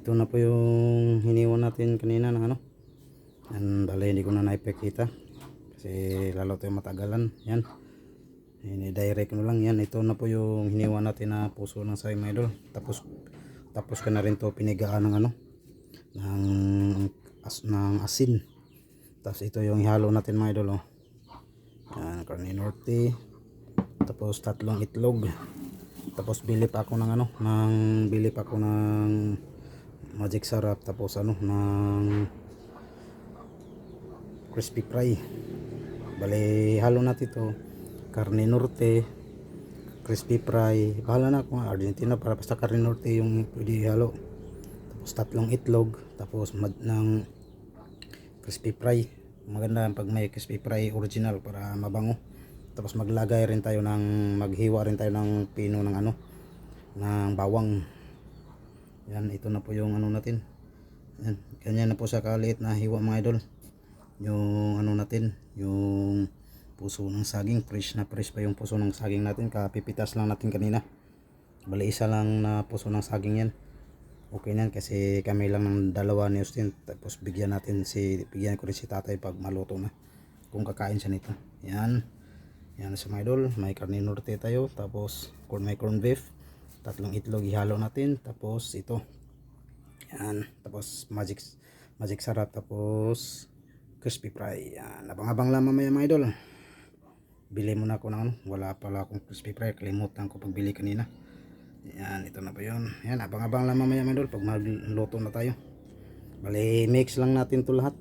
ito na po yung hiniwan natin kanina ng ano. Yan, bali hindi ko na naipakita kasi lalo tayo matagalan. Yan, ini-direct ko lang. Yan, ito na po yung hiniwan natin na puso ng saging mga idol. Tapos ko na rin to pinigaan ng ano, ng asin. Tapos ito yung ihalo natin mga idol, oh. Yan, karne norte. Tapos 3 itlog. Tapos bilip ako ng magic sarap. Tapos ng crispy fry. Bali halo natin to, karne norte, crispy fry. Bahala na kung Argentina, para basta karne norte yung pwede halo. Tapos 3 itlog. Tapos ng crispy fry. Maganda pag may crispy fry original para mabango. Tapos maghiwa rin tayo ng pino ng bawang. Yan, ito na po yung natin. Yan, ganyan na po sa kaliit na hiwa mga idol. Yung yung puso ng saging, fresh pa yung puso ng saging natin. Kapipitas lang natin kanina. Bali isa lang na puso ng saging yan. Okay na yan kasi kami lang ng dalawa ni Justin. Tapos bigyan ko rin si tatay pag maluto na, kung kakain siya nito. Yan sa mga idol, may karne norte tayo. Tapos may corn beef, 3 itlog ihalo natin. Tapos ito, yan, tapos magic sarap. Tapos crispy fry. Yan, abang-abang lang mamaya mga idol. Bili muna ako ng wala pala akong crispy fry, kalimutan ko pagbili kanina. Yan, ito na po yun. Yan, abang-abang lang mamaya mga idol pag magluto na tayo. Bali mix lang natin to lahat.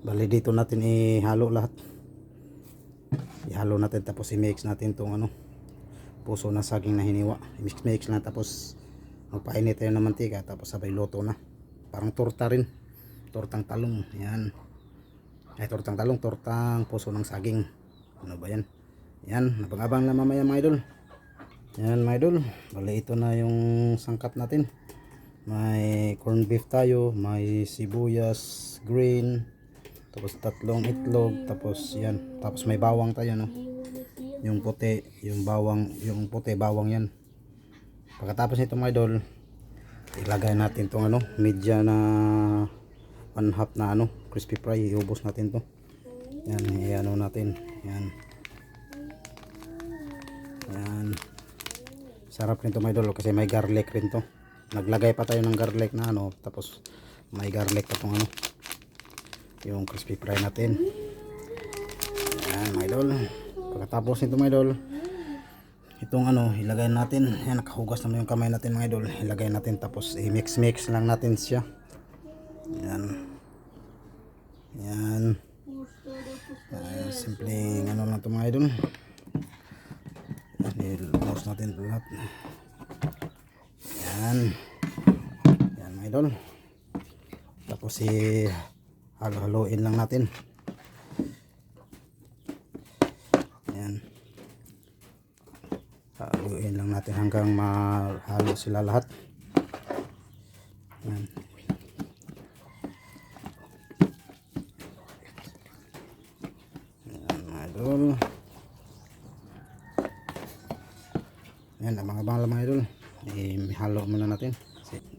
Bali dito natin ihalo lahat. Ihalo natin, tapos i-mix natin tong puso ng saging na hiniwa. I-mix lang, tapos magpainit tayo ng mantika, tapos sabay luto na. Parang torta rin, tortang talong. Yan, tortang puso ng saging. Ano ba yan? Yan, abang-abang lang mamaya mga idol. Yan mga idol, bali ito na yung sangkap natin. May corn beef tayo, may sibuyas green, tapos 3 itlog, tapos yan, tapos may bawang tayo, no? Yung puti, yung puti bawang yan. Pagkatapos nito mga idol, ilagay natin tong media na 1/2 na crispy fry. Iubos natin to. Yan, natin. Yan. Sarap nito mga idol kasi may garlic rin to. Naglagay pa tayo ng garlic na tapos may garlic pa tong yung crispy fry natin. Yan mga idol. Pagkatapos nito mga idol, itong ilagay natin. Yan, nakahugas naman yung kamay natin mga idol. Ilagay natin, tapos i-mix lang natin siya. Yan, simpleng lang ito mga idol. I-close natin ito lahat. Yan mga idol. Tapos halo-haloin lang natin. Yan, haluin lang natin hanggang mahalo sila lahat. Yan. Yan mga idol. Yan, abang-abang lang mga idol. Halo muna natin.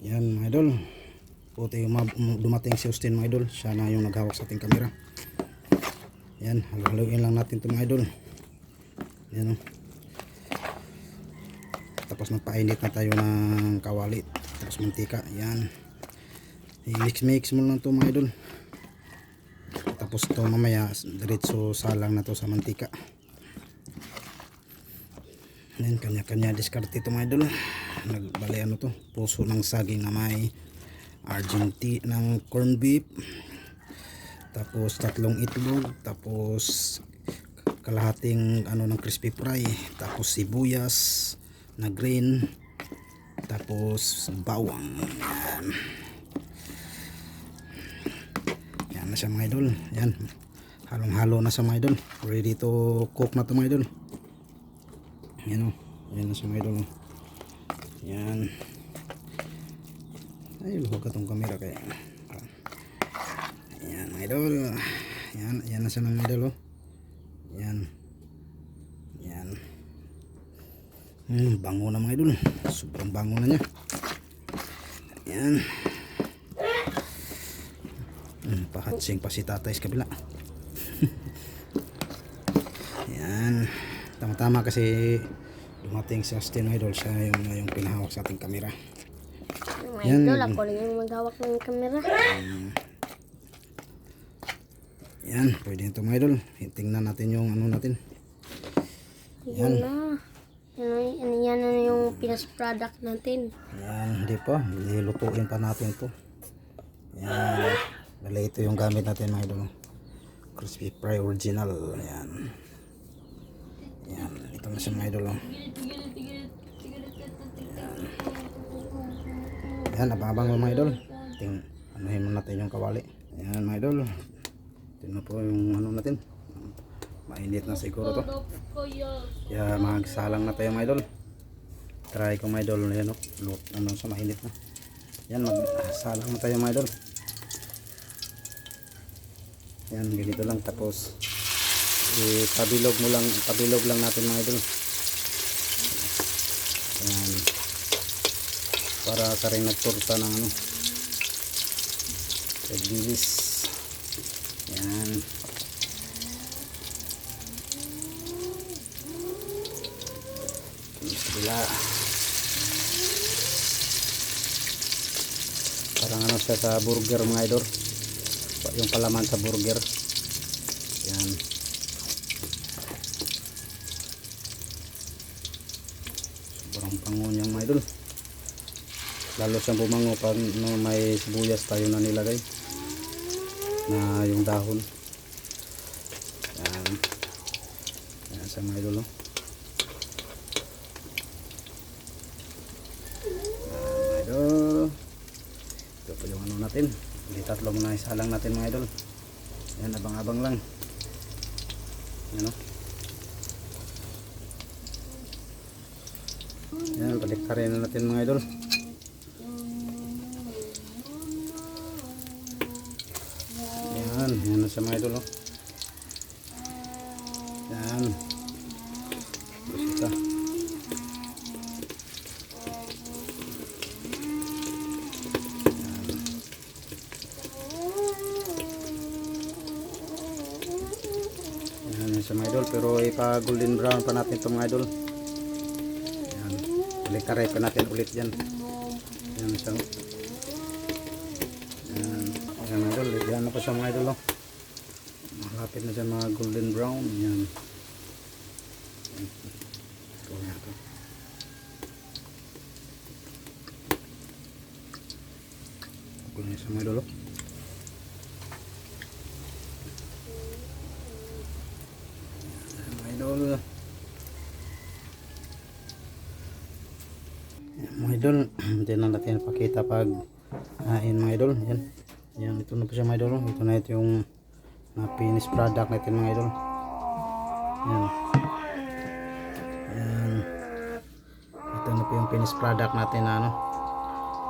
Yan mga idol, puti yung dumating si Justin mga idol. Siya na yung naghawak sa ating camera. Yan, halo-haloin lang natin ito mga idol. Yan, tapos magpainit na tayo ng kawali, tapos mantika. Yan, i-mix mo lang ito mga idol. Tapos ito mamaya diretso salang na to sa mantika. Yan, kanya-kanya diskarte ito mga idol. Nagbali to, puso ng saging na may Argentina ng corn beef, tapos 3 itlog, tapos kalahating ng crispy fry, tapos sibuyas na green, tapos bawang. Yan na siya mga idol. Yan, halong-halo na siya mga idol. Ready to cook na to mga idol. Yan na siya mga idol. Yan. Ay, luhog ka tong camera kaya. Yan mga idol. Yan na siya mga idol. Yan. Bango na mga idol. Sobrang bango na niya. Yan. Pahatsing pa si tatay sa kabila. Yan. Tama-tama kasi dumating si Austin mga idol. Siya yung pinahawak sa ating kamera. Mga Yan. idol, ako lang yung maghawak ng kamera. Yan, pwede ito mga idol. Tingnan natin yung ano natin. Yan na. Yan na yung pinas product natin. Yan, hindi pa. Nilutuin pa natin ito. Yan. Bale, ito yung gamit natin mga idol. Crispy Fry Original. Yan. Yan. Ito na siya mga idol. Yan, abang-abang mga idol. Anuhin mo natin yung kawali. Yan mga idol. Tingnan po yung ano natin. Mainit na siguro to. Kaya magsalang na tayo mga idol. Try ko mga idol. Yan o. Ano sa mainit na. Yan, magsalang na tayo mga idol. Yan, ganito lang. Tapos pabilog lang natin mga idol. Yan. Para sa rin nagturta ng ano. Bilis. Yan. Sila. Parang ano siya sa burger mga idol. Yung palaman sa burger. Yan. Sobrang pango niyang mga idol. Lalo siyang bumango pag no, may sibuyas tayo na nilagay na yung dahon. Yan. Yan sa mga idol. Mga idol. Ito po yung ano natin. Hindi tatlo muna isalang natin mga idol. Yan, abang-abang lang. Yan o. Yan, balik ka rin natin mga idol. Yan na siya mga idol. Yan. Tapos ito. Yan siya mga idol. Pero ipa golden brown pa natin ito mga idol. Yan. Balik ka rin pa natin ulit yan. Yan siya. Yan mga idol, yan na po siya mga idol. Malapit na siya mga golden brown. Yan. Ito nga ito. Ito na siya mga idol. Yan mga idol. Yan mga idol. Hindi na natin pakita pag hain mga idol. Yan. Yan, ito na po siya mga idol. Ito na ito yung finished product natin mga idol. Yan. Yan. Ito na po yung finished product natin na ano,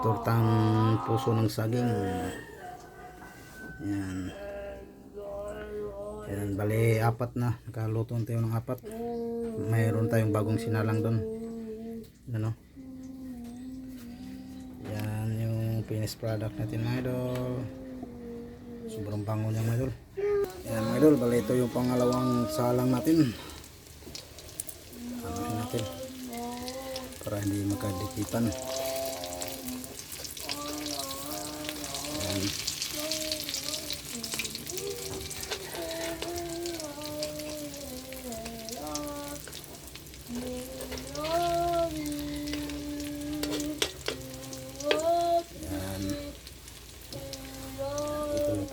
tortang puso ng saging. Yan. Yan, bali apat na. Nakaluto tayo ng apat. Mayroon tayong bagong sinalang doon. Ano? Yan yung finished product natin mga idol. Sobrang bango niya mga idol. Yan mga idol, bali ito yung pangalawang salang natin. Anuhin natin para hindi magkadikitan. Yan.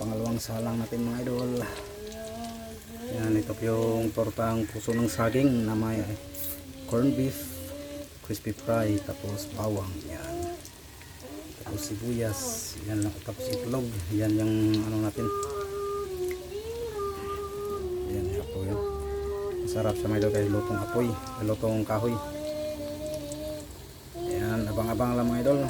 Pangalawang salang natin mga idol. Yan, ito po yung tortang puso ng saging na may corned beef, crispy fry, tapos bawang. Yan. Tapos sibuyas. Yan lang. Tapos itlog. Yan yung ano natin. Yan yung apoy. Masarap sa mga idol kay lutong apoy, lutong kahoy. Yan, abang-abang lang mga idol.